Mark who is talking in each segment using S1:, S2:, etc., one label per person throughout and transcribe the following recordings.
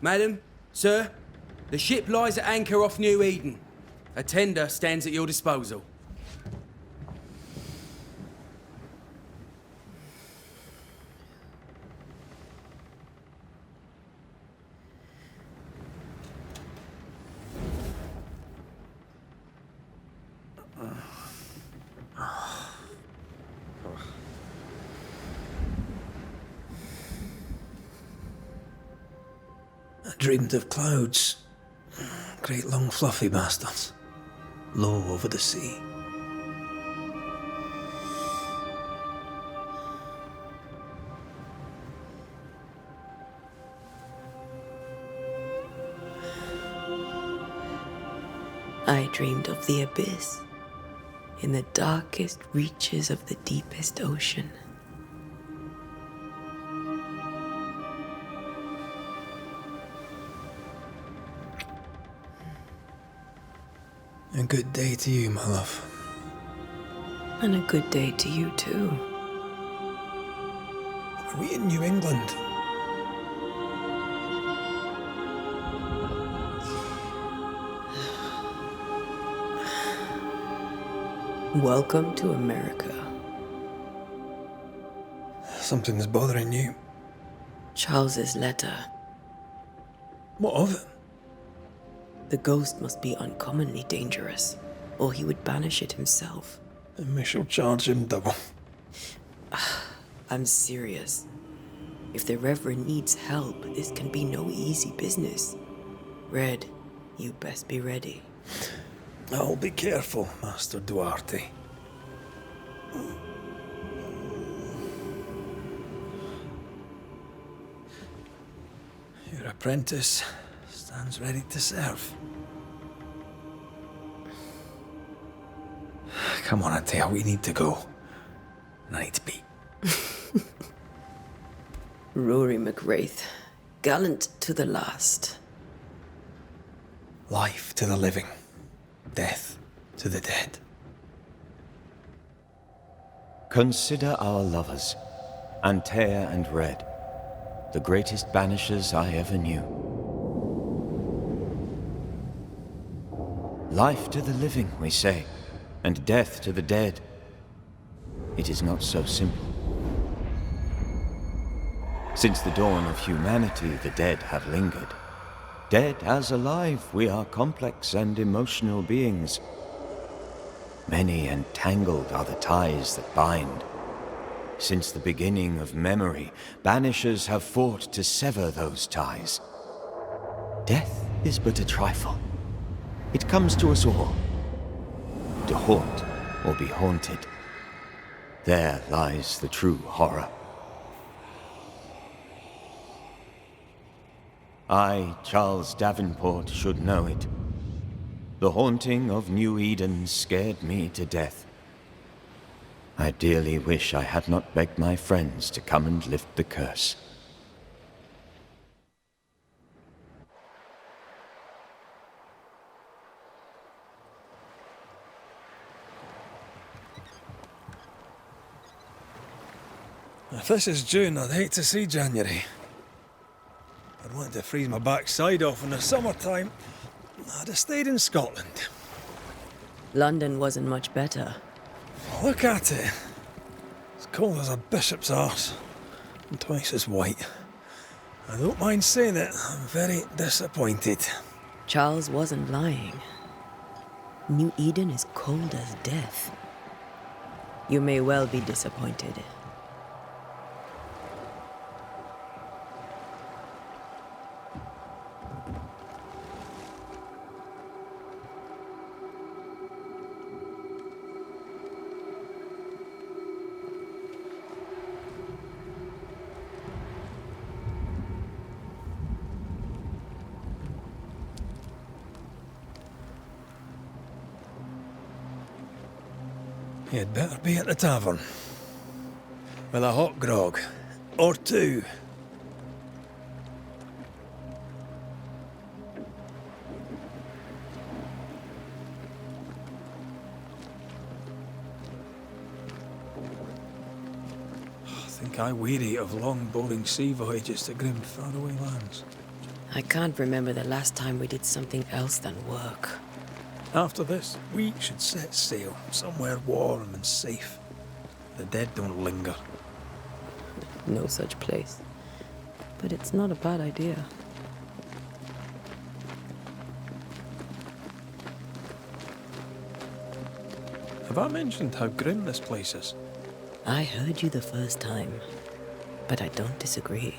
S1: Madam, sir, the ship lies at anchor off New Eden. A tender stands at your disposal.
S2: I dreamed of clouds. Great long fluffy bastards. Low over the sea.
S3: I dreamed of the abyss, in the darkest reaches of the deepest ocean.
S2: A good day to you, my love.
S3: And a good day to you too.
S2: Are we in New England?
S3: Welcome to America.
S2: Something's bothering you.
S3: Charles's letter.
S2: What of it?
S3: The ghost must be uncommonly dangerous, or he would banish it himself.
S2: And we shall charge him double.
S3: I'm serious. If the Reverend needs help, this can be no easy business. Red, you best be ready.
S2: I'll be careful, Master Duarte. Your apprentice stands ready to serve. Come on, Atea, we need to go. I need to be.
S3: Rory McWraith, gallant to the last.
S2: Life to the living, death to the dead.
S4: Consider our lovers, Antea and Red, the greatest banishers I ever knew. Life to the living, we say, and death to the dead. It is not so simple. Since the dawn of humanity, the dead have lingered. Dead as alive, we are complex and emotional beings. Many and tangled are the ties that bind. Since the beginning of memory, banishers have fought to sever those ties. Death is but a trifle. It comes to us all. To haunt or be haunted. There lies the true horror. I, Charles Davenport, should know it. The haunting of New Eden scared me to death. I dearly wish I had not begged my friends to come and lift the curse.
S2: If this is June, I'd hate to see January. I'd want to freeze my backside off in the summertime. I'd have stayed in Scotland.
S3: London wasn't much better.
S2: Look at it. As cold as a bishop's arse. And twice as white. I don't mind saying it, I'm very disappointed.
S3: Charles wasn't lying. New Eden is cold as death. You may well be disappointed.
S2: You'd better be at the tavern. With a hot grog. Or two. think I weary of long, boring sea voyages to grim, faraway lands.
S3: I can't remember the last time we did something else than work.
S2: After this, we should set sail somewhere warm and safe. The dead don't linger.
S3: No such place. But it's not a bad idea.
S2: Have I mentioned how grim this place is?
S3: I heard you the first time, but I don't disagree.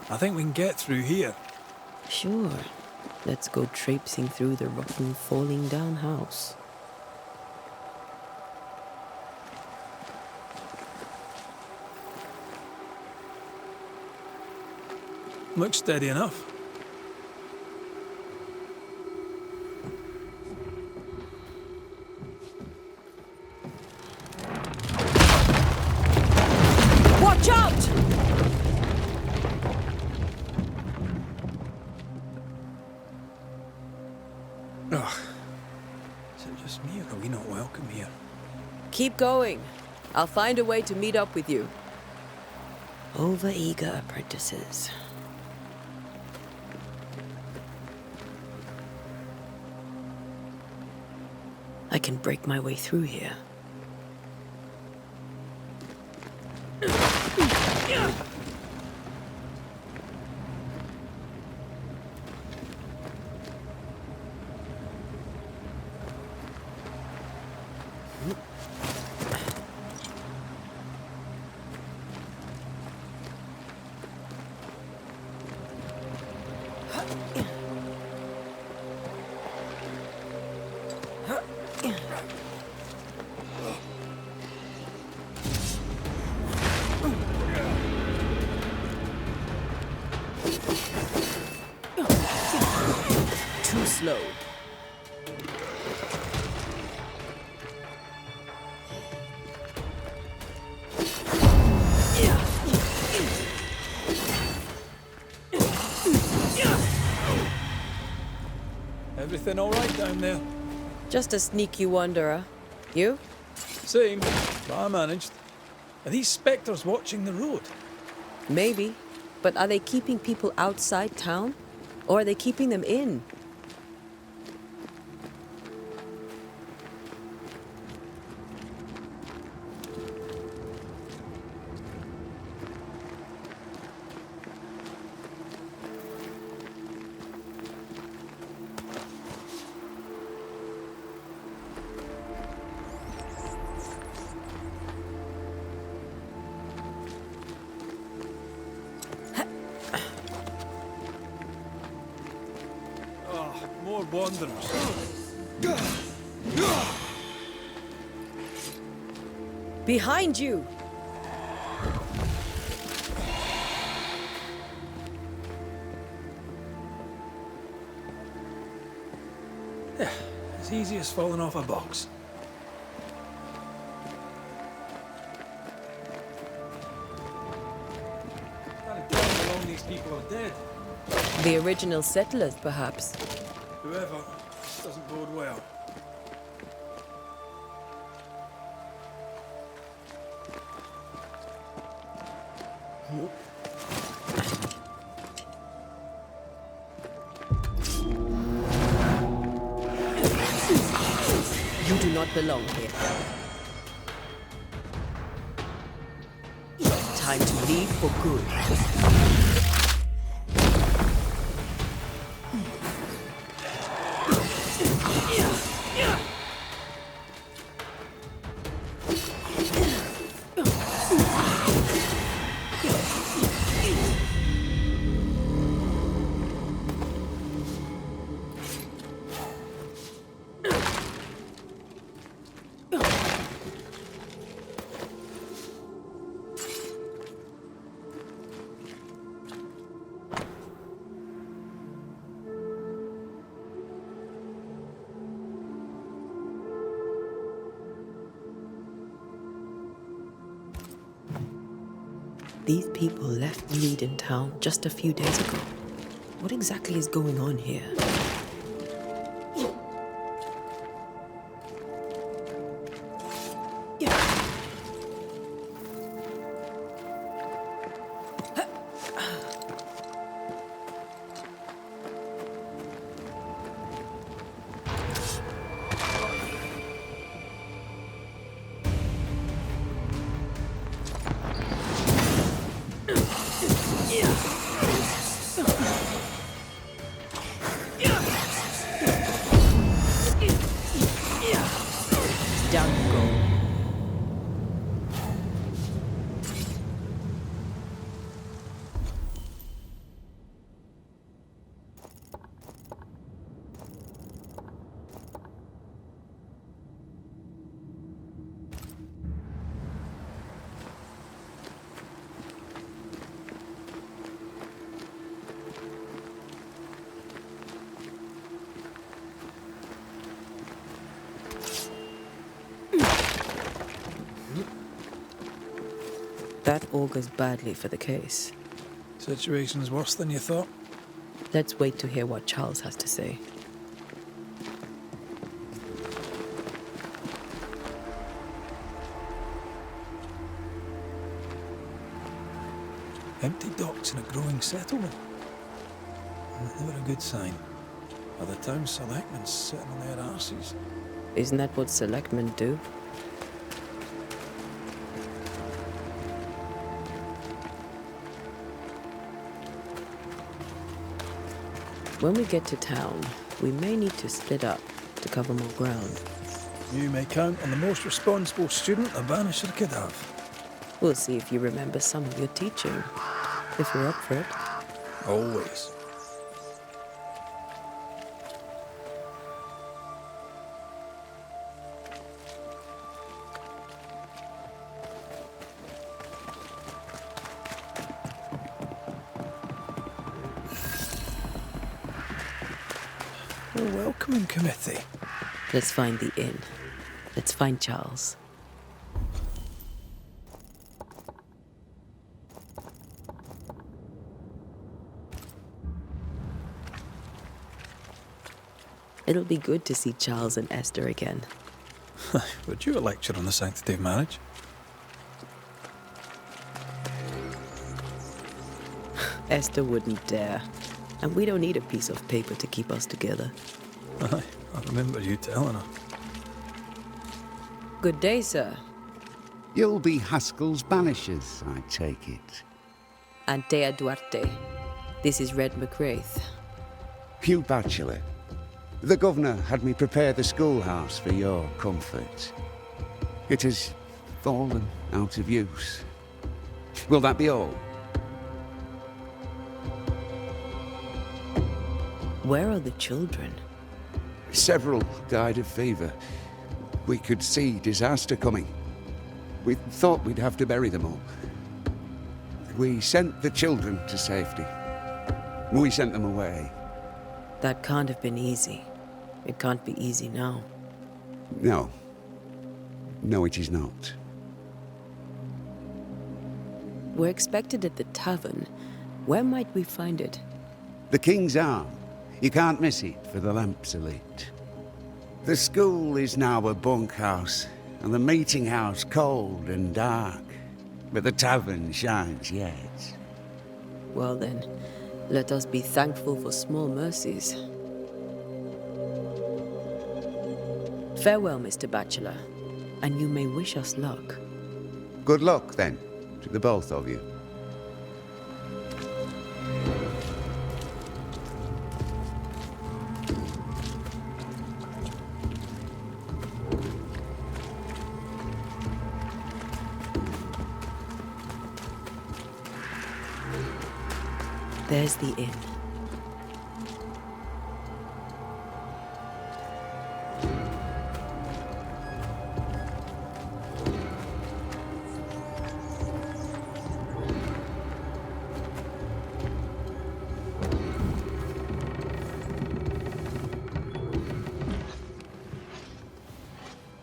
S2: I think we can get through here.
S3: Sure. Let's go traipsing through the rotten, falling down house.
S2: Looks steady enough.
S3: Watch out!
S2: Ugh. Is it just me, or are we not welcome here?
S3: Keep going. I'll find a way to meet up with you. Over-eager apprentices. I can break my way through here. Too slow.
S2: Everything all right down there?
S3: Just a sneaky wanderer. You?
S2: Same, but I managed. Are these spectres watching the road?
S3: Maybe. But are they keeping people outside town? Or are they keeping them in?
S2: More wanderers.
S3: Behind you!
S2: Yeah, as easy as falling off a box. Can't tell how long these people are dead.
S3: The original settlers, perhaps.
S2: Whoever, this doesn't bode well.
S3: You do not belong here. Time to leave for good. These people left Leiden town just a few days ago. What exactly is going on here? Down you go. That augurs badly for the case.
S2: Situation's worse than you thought.
S3: Let's wait to hear what Charles has to say.
S2: Empty docks in a growing settlement. Never a good sign. Are the town selectmen sitting on their arses?
S3: Isn't that what selectmen do? When we get to town, we may need to split up to cover more ground.
S2: You may count on the most responsible student a Banisher could have.
S3: We'll see if you remember some of your teaching, if you're up for it.
S2: Always. A welcoming committee.
S3: Let's find the inn. Let's find Charles. It'll be good to see Charles and Esther again.
S2: Would you a lecture on the sanctity of marriage?
S3: Esther wouldn't dare. And we don't need a piece of paper to keep us together.
S2: Aye, I remember you telling her.
S3: Good day, sir.
S5: You'll be Haskell's Banishers, I take it.
S3: Antea Duarte. This is Red McWraith.
S5: Hugh Bachelor. The governor had me prepare the schoolhouse for your comfort. It has fallen out of use. Will that be all?
S3: Where are the children?
S5: Several died of fever. We could see disaster coming. We thought we'd have to bury them all. We sent the children to safety. We sent them away.
S3: That can't have been easy. It can't be easy now.
S5: No. No, it is not.
S3: We're expected at the tavern. Where might we find it?
S5: The King's Arm. You can't miss it, for the lamps are lit. The school is now a bunkhouse, and the meeting house cold and dark. But the tavern shines yet.
S3: Well then, let us be thankful for small mercies. Farewell, Mr. Bachelor, and you may wish us luck.
S5: Good luck, then, to the both of you.
S3: There's the inn.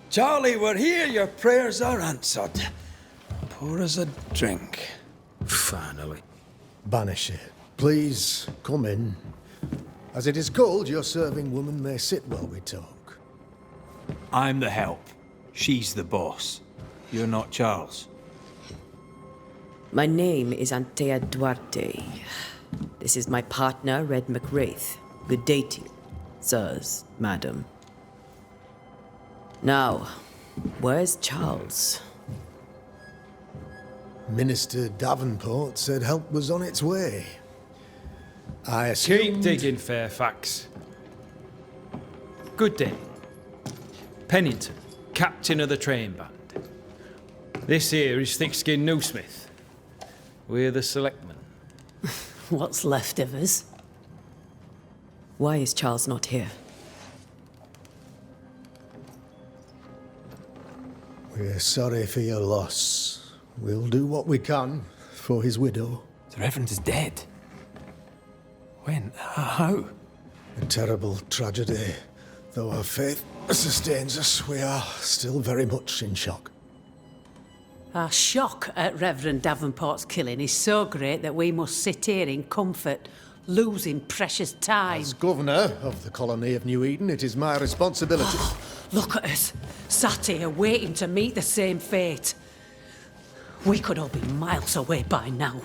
S2: Charlie, we're here. Your prayers are answered. Pour us a drink.
S1: Finally.
S6: Banisher, please come in. As it is cold, your serving woman may sit while we talk.
S2: I'm the help. She's the boss. You're not Charles.
S3: My name is Antea Duarte. This is my partner, Red McWraith. Good day to you, sirs, madam. Now, where's Charles?
S6: Minister Davenport said help was on its way. I assumed...
S1: Keep digging, Fairfax. Good day. Pennington, captain of the train band. This here is Thick-Skinned Newsmith. We're the selectmen.
S3: What's left of us? Why is Charles not here?
S6: We're sorry for your loss. We'll do what we can for his widow.
S2: The Reverend is dead. When? How?
S6: A terrible tragedy. Though our faith sustains us, we are still very much in shock.
S7: Our shock at Reverend Davenport's killing is so great that we must sit here in comfort, losing precious time.
S6: As governor of the colony of New Eden, it is my responsibility.
S7: Look at us, sat here waiting to meet the same fate. We could all be miles away by now.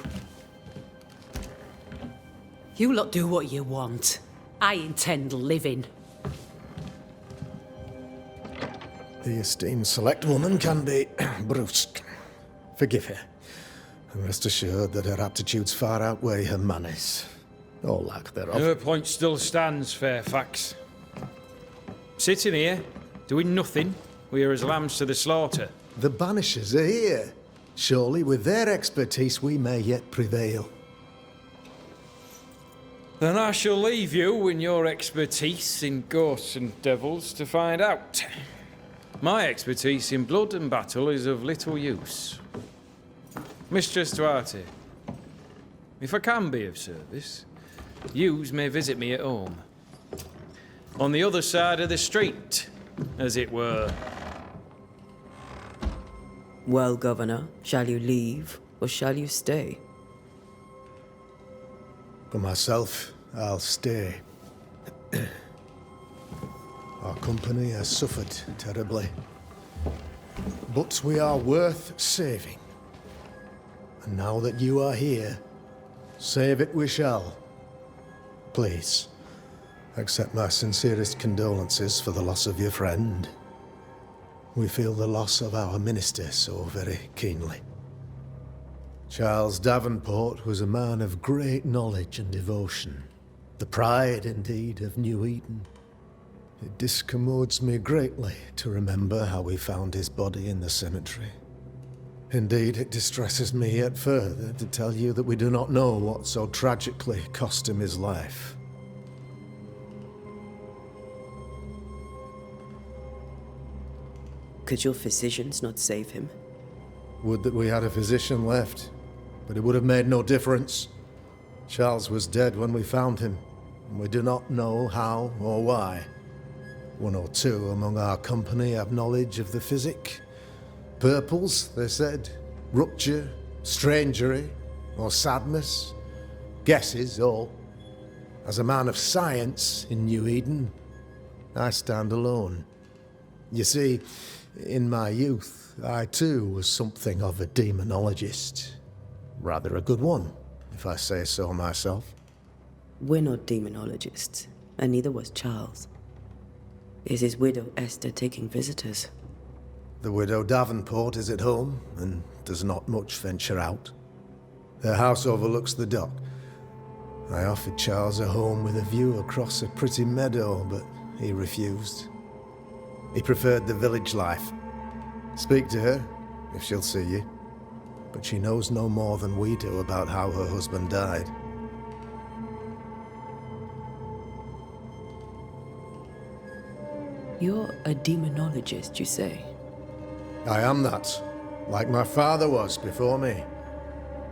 S7: You lot do what you want. I intend living.
S6: The esteemed select woman can be brusque. Forgive her, and rest assured that her aptitudes far outweigh her manners, or lack thereof.
S1: Her point still stands, Fairfax. Sitting here, doing nothing, we're as lambs to the slaughter.
S6: The Banishers are here. Surely, with their expertise, we may yet prevail.
S1: Then I shall leave you and your expertise in ghosts and devils to find out. My expertise in blood and battle is of little use. Mistress Duarte, if I can be of service, yous may visit me at home. On the other side of the street, as it were.
S3: Well, Governor, shall you leave or shall you stay?
S6: For myself, I'll stay. Our company has suffered terribly. But we are worth saving. And now that you are here, save it we shall. Please, accept my sincerest condolences for the loss of your friend. We feel the loss of our minister so very keenly. Charles Davenport was a man of great knowledge and devotion. The pride, indeed, of New Eden. It discommodes me greatly to remember how we found his body in the cemetery. Indeed, it distresses me yet further to tell you that we do not know what so tragically cost him his life.
S3: Could your physicians not save him?
S6: Would that we had a physician left, but it would have made no difference. Charles was dead when we found him, and we do not know how or why. One or two among our company have knowledge of the physic. Purples, they said, rupture, strangery, or sadness. Guesses, all. As a man of science in New Eden, I stand alone. You see, in my youth, I too was something of a demonologist. Rather a good one, if I say so myself.
S3: We're not demonologists, and neither was Charles. Is his widow Esther taking visitors?
S6: The widow Davenport is at home, and does not much venture out. Their house overlooks the dock. I offered Charles a home with a view across a pretty meadow, but he refused. He preferred the village life. Speak to her, if she'll see you. But she knows no more than we do about how her husband died.
S3: You're a demonologist, you say?
S6: I am that, like my father was before me.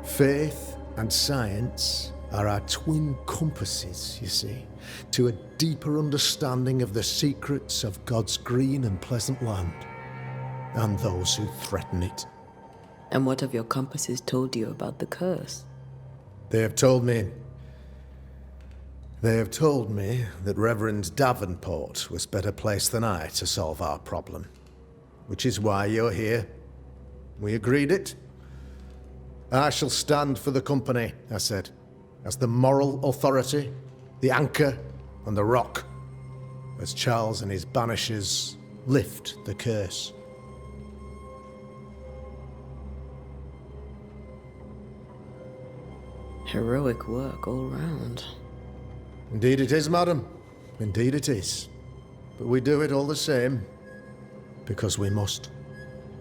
S6: Faith and science are our twin compasses, you see, to a deeper understanding of the secrets of God's green and pleasant land, and those who threaten it.
S3: And what have your compasses told you about the curse?
S6: They have told me that Reverend Davenport was better placed than I to solve our problem. Which is why you're here. We agreed it. I shall stand for the company, I said, as the moral authority, the anchor, and the rock, as Charles and his Banishers lift the curse.
S3: Heroic work all round.
S6: Indeed it is, madam. Indeed it is. But we do it all the same. Because we must.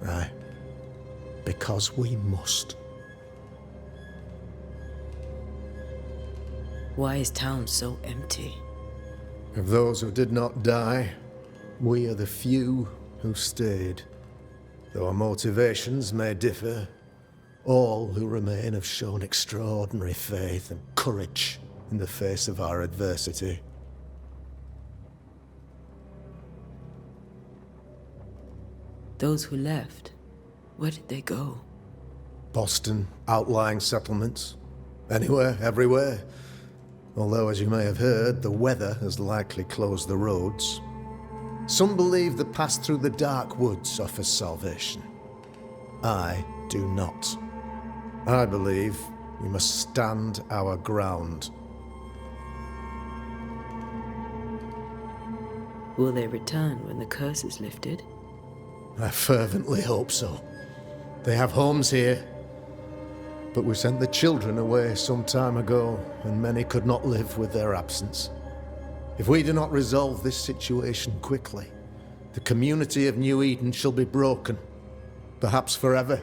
S6: Aye. Because we must.
S3: Why is town so empty?
S6: Of those who did not die, we are the few who stayed. Though our motivations may differ, all who remain have shown extraordinary faith and courage in the face of our adversity.
S3: Those who left, where did they go?
S6: Boston, outlying settlements. Anywhere, everywhere. Although, as you may have heard, the weather has likely closed the roads. Some believe the path through the dark woods offers salvation. I do not. I believe we must stand our ground.
S3: Will they return when the curse is lifted?
S6: I fervently hope so. They have homes here. But we sent the children away some time ago, and many could not live with their absence. If we do not resolve this situation quickly, the community of New Eden shall be broken, perhaps forever.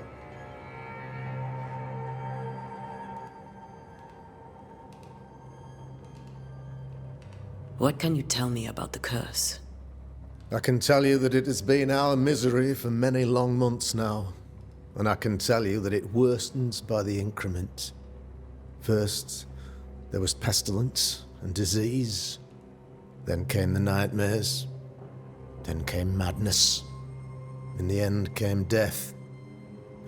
S3: What can you tell me about the curse?
S6: I can tell you that it has been our misery for many long months now, and I can tell you that it worsens by the increment. First, there was pestilence and disease. Then came the nightmares. Then came madness. In the end came death,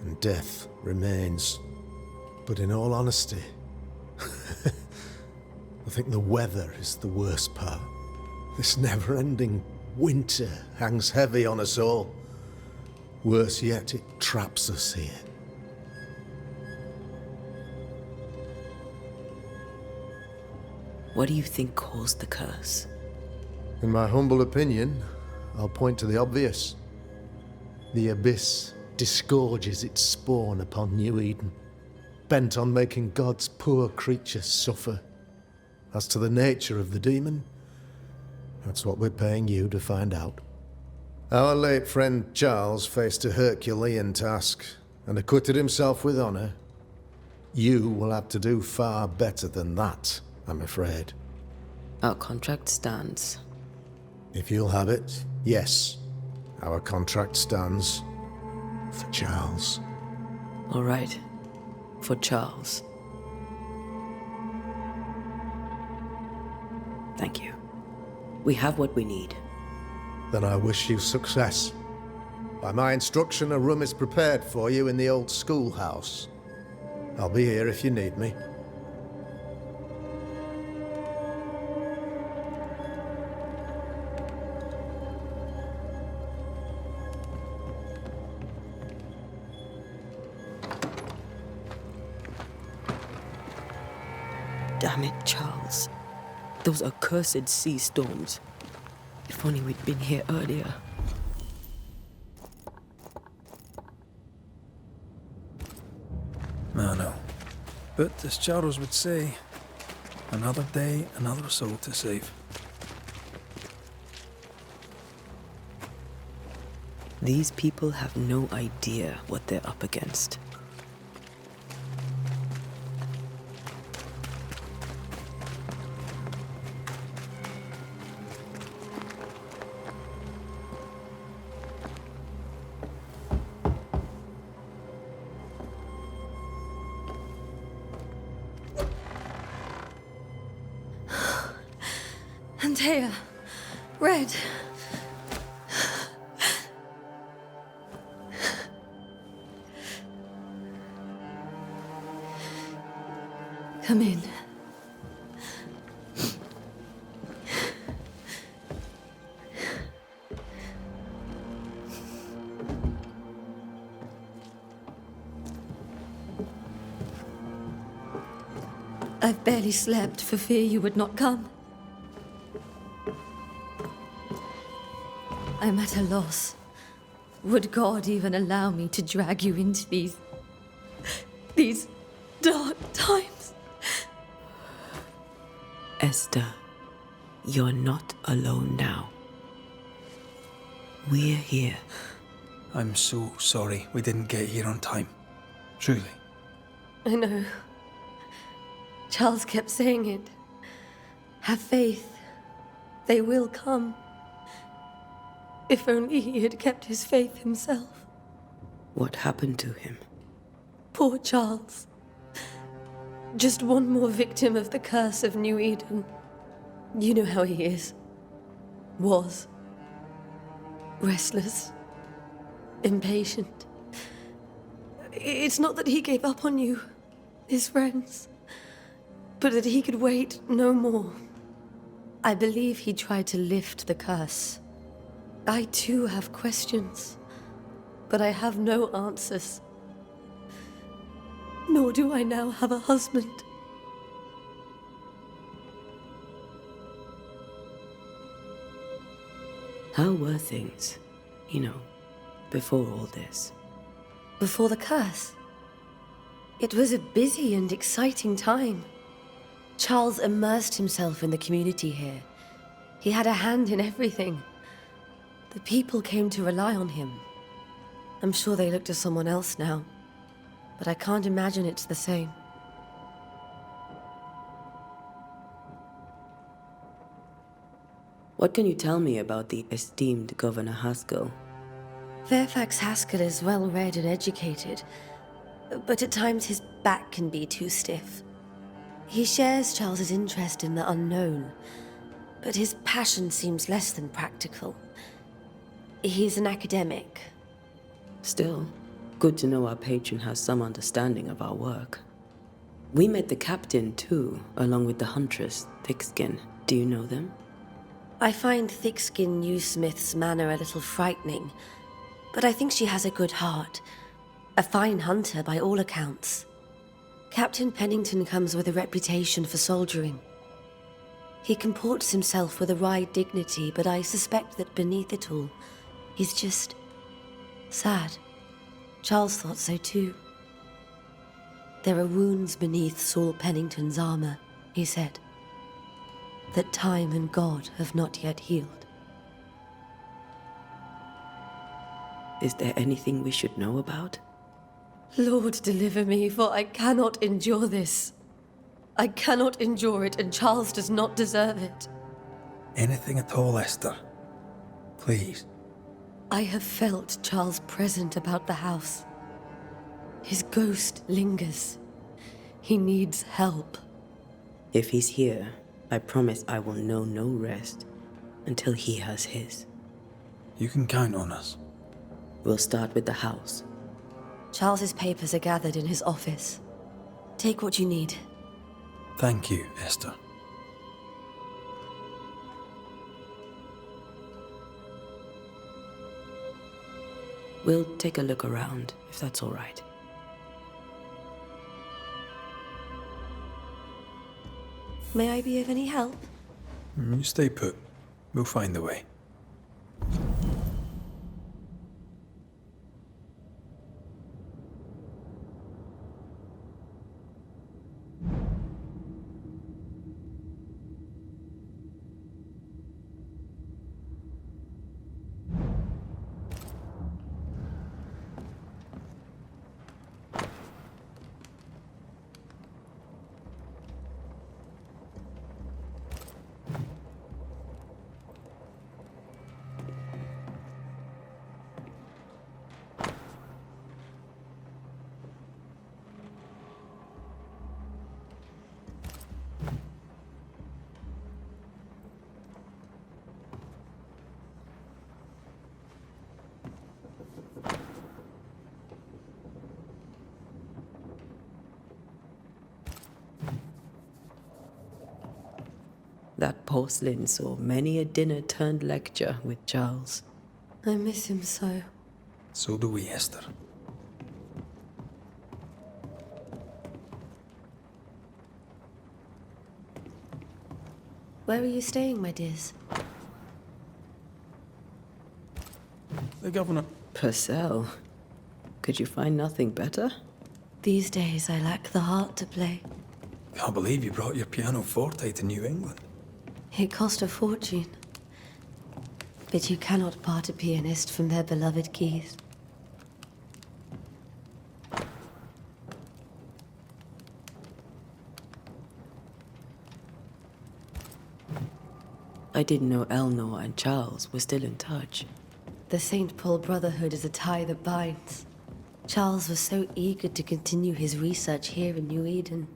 S6: and death remains. But in all honesty, I think the weather is the worst part. This never-ending winter hangs heavy on us all. Worse yet, it traps us here.
S3: What do you think caused the curse?
S6: In my humble opinion, I'll point to the obvious. The abyss disgorges its spawn upon New Eden, bent on making God's poor creatures suffer. As to the nature of the demon, that's what we're paying you to find out. Our late friend Charles faced a Herculean task and acquitted himself with honor. You will have to do far better than that, I'm afraid.
S3: Our contract stands.
S6: If you'll have it, yes. Our contract stands for Charles.
S3: All right. For Charles. Thank you. We have what we need.
S6: Then I wish you success. By my instruction, a room is prepared for you in the old schoolhouse. I'll be here if you need me.
S3: Damn it, Charles. Those accursed sea storms. If only we'd been here earlier.
S2: I know. But as Charles would say, another day, another soul to save.
S3: These people have no idea what they're up against.
S8: Antea, Red. Come in. I've barely slept for fear you would not come. I'm at a loss. Would God even allow me to drag you into these dark times?
S3: Esther, you're not alone now. We're here.
S2: I'm so sorry we didn't get here on time. Truly.
S8: I know. Charles kept saying it. Have faith. They will come. If only he had kept his faith himself.
S3: What happened to him?
S8: Poor Charles. Just one more victim of the curse of New Eden. You know how he is. Was. Restless. Impatient. It's not that he gave up on you, his friends, but that he could wait no more. I believe he tried to lift the curse. I too have questions, but I have no answers. Nor do I now have a husband.
S3: How were things, before all this?
S8: Before the curse? It was a busy and exciting time. Charles immersed himself in the community here. He had a hand in everything. The people came to rely on him. I'm sure they look to someone else now, but I can't imagine it's the same.
S3: What can you tell me about the esteemed Governor Haskell?
S8: Fairfax Haskell is well read and educated, but at times his back can be too stiff. He shares Charles's interest in the unknown, but his passion seems less than practical. He's an academic.
S3: Still, good to know our patron has some understanding of our work. We met the captain, too, along with the huntress, Thickskin. Do you know them?
S8: I find Thickskin Newsmith's manner a little frightening, but I think she has a good heart. A fine hunter by all accounts. Captain Pennington comes with a reputation for soldiering. He comports himself with a wry dignity, but I suspect that beneath it all, he's just sad. Charles thought so too. There are wounds beneath Saul Pennington's armor, he said, that time and God have not yet healed.
S3: Is there anything we should know about?
S8: Lord, deliver me, for I cannot endure this. I cannot endure it, and Charles does not deserve it.
S2: Anything at all, Esther. Please.
S8: I have felt Charles present about the house. His ghost lingers. He needs help.
S3: If he's here, I promise I will know no rest until he has his.
S2: You can count on us.
S3: We'll start with the house.
S8: Charles's papers are gathered in his office. Take what you need.
S2: Thank you, Esther.
S3: We'll take a look around, if that's all right.
S8: May I be of any help?
S2: You stay put. We'll find the way.
S3: That porcelain saw many a dinner turned lecture with Charles.
S8: I miss him so.
S2: So do we, Esther.
S8: Where are you staying, my dears?
S2: The governor.
S3: Purcell. Could you find nothing better?
S8: These days I lack the heart to play.
S2: Can't believe you brought your pianoforte to New England.
S8: It cost a fortune. But you cannot part a pianist from their beloved keys.
S3: I didn't know Eleanor and Charles were still in touch.
S8: The St. Paul Brotherhood is a tie that binds. Charles was so eager to continue his research here in New Eden.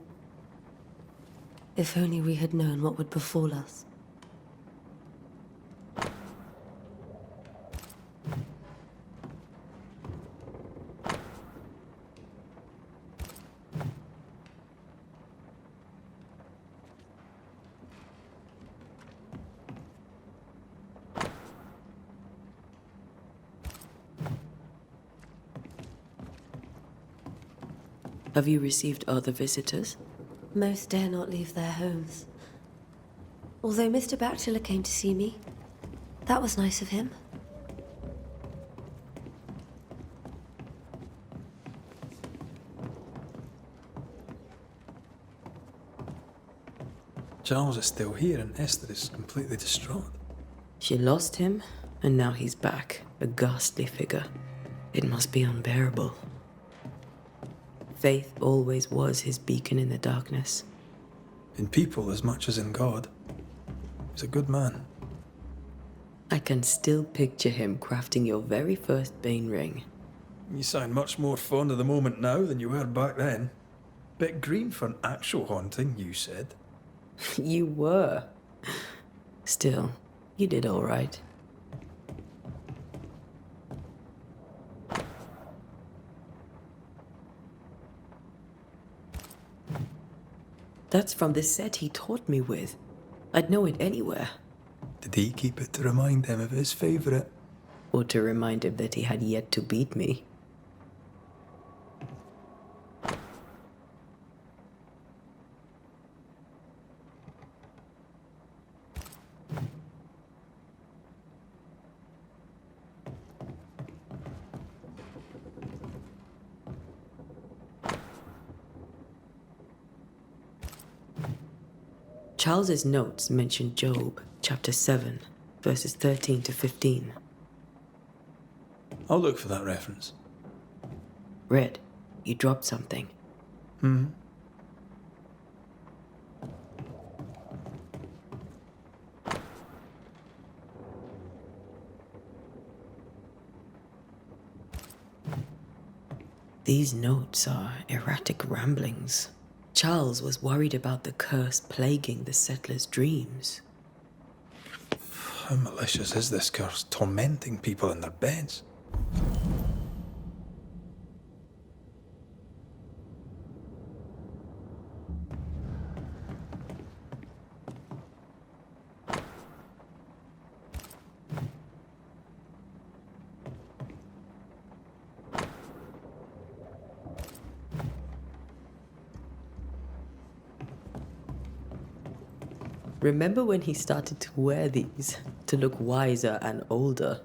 S8: If only we had known what would befall us.
S3: Have you received other visitors?
S8: Most dare not leave their homes. Although Mr. Bachelor came to see me. That was nice of him.
S2: Charles is still here and Esther is completely distraught.
S3: She lost him, and now he's back, a ghastly figure. It must be unbearable. Faith always was his beacon in the darkness.
S2: In people as much as in God. He's a good man.
S3: I can still picture him crafting your very first Bane ring.
S2: You sound much more fond of the moment now than you were back then. Bit green for an actual haunting, you said.
S3: You were. Still, you did all right. That's from the set he taught me with. I'd know it anywhere.
S2: Did he keep it to remind him of his favourite?
S3: Or to remind him that he had yet to beat me. Charles's notes mention Job, chapter 7, verses 13 to 15.
S2: I'll look for that reference.
S3: Red, you dropped something. These notes are erratic ramblings. Charles was worried about the curse plaguing the settlers' dreams.
S2: How malicious is this curse, tormenting people in their beds?
S3: Remember when he started to wear these to look wiser and older?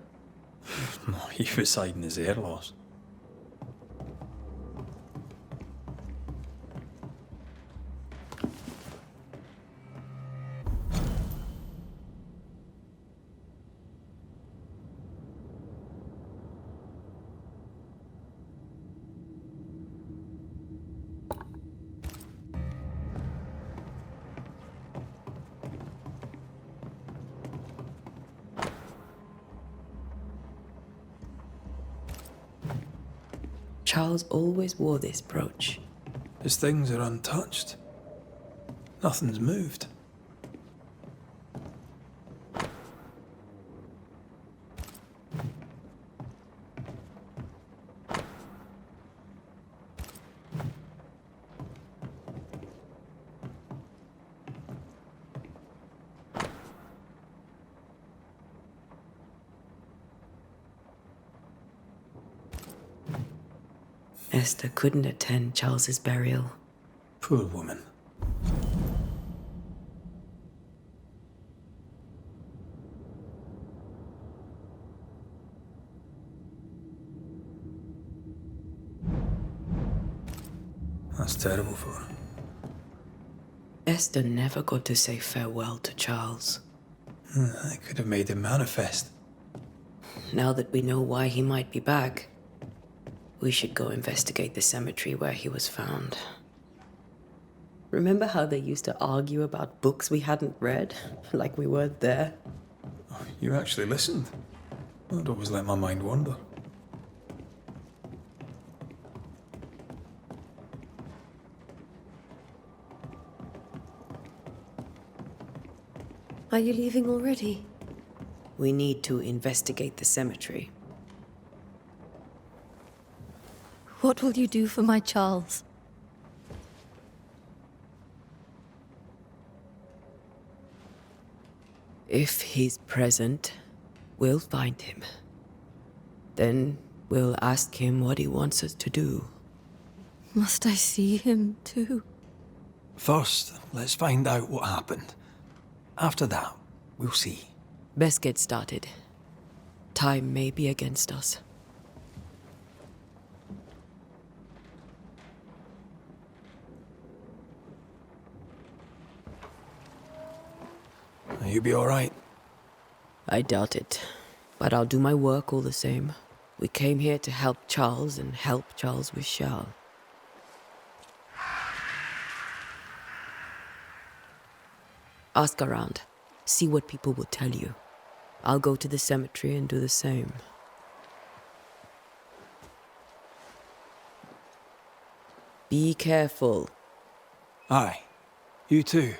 S2: No, he was hiding his hair loss.
S3: Charles always wore this brooch.
S2: His things are untouched. Nothing's moved.
S3: Esther couldn't attend Charles's burial.
S2: Poor woman. That's terrible for her.
S3: Esther never got to say farewell to Charles.
S2: I could have made him manifest.
S3: Now that we know why he might be back, we should go investigate the cemetery where he was found. Remember how they used to argue about books we hadn't read? Like we weren't there?
S2: Oh, you actually listened. I'd always let my mind wander.
S8: Are you leaving already?
S3: We need to investigate the cemetery.
S9: What will you do for my Charles?
S3: If he's present, we'll find him. Then we'll ask him what he wants us to do.
S9: Must I see him too?
S2: First, let's find out what happened. After that, we'll see.
S3: Best get started. Time may be against us.
S2: You be all right?
S3: I doubt it, but I'll do my work all the same. We came here to help Charles and help Charles with Charles. Ask around. See what people will tell you. I'll go to the cemetery and do the same. Be careful.
S2: Aye. You too.